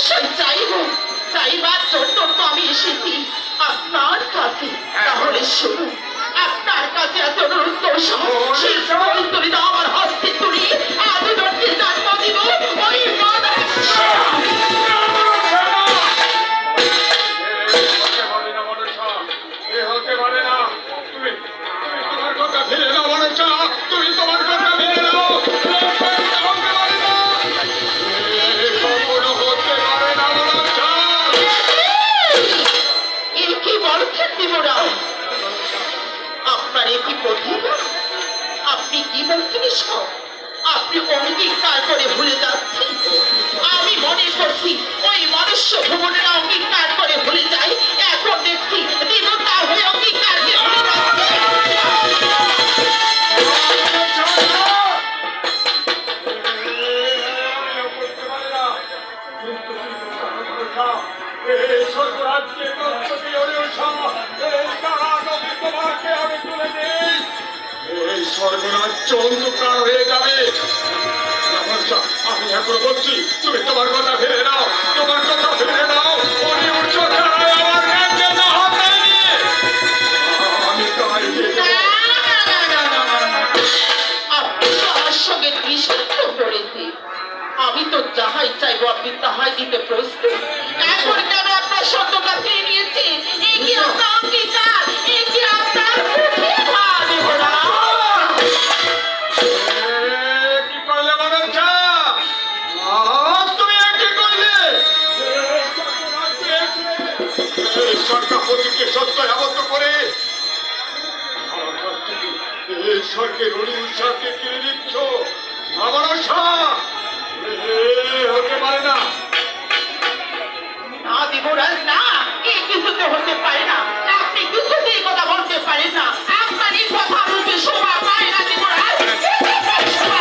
অবশ্যই চাইব, চাইবার জন্য তো আমি এসেছি আপনার কাছে। তাহলে শুনুন, আপনার কাছে এত অনুরোধ সেই তুলি দাও আমার হস্তে তুলি, আজ ধরতে জন্ম দিব ওই হতে পারে না। তুমি তোমার কথা ফিরে নাও মনসা, তুমি তোমার কথা ফিরে নাও। আপনার একই প্রতিভা, আপনি কি বলছেন সব? আপনি অঙ্গীকার করে ভুলে যাচ্ছেন। আমি মনে করছি ওই মনুষ্য ভুবনেরা অঙ্গীকার করে ভুলে যায়, এখন দেখছি দেবতা হয়ে অঙ্গীকারকে ভুলে যাচ্ছে। স্বর্গরাজ্য অন্ধকার হয়ে যাবে। আমি এখন বলছি, তুমি তোমার কথা ফিরে নাও, তোমার কথা ফিরে নাও। আপনি তো আমার সঙ্গে দৃষ্টান্ত করেছি, আমি তো যাহাই চাইবো আপনি তাহাই দিতে প্রস্তুত। এখন কেন আপনার সত্যটা ফিরে নিয়েছি? এই কি আপনার অঙ্গীকার? এই কি আপনার প্রতিভা দেবরা? কি করলে মনসা? তুমি কি করলে? সরকার প্রতিকে সত্য আবদ্ধ করে এই স্বর্গের অনুসারকে কিনে দিচ্ছ। মনসা হতে পারে না। না দেবরাজ, না, এই কিছুতে হতে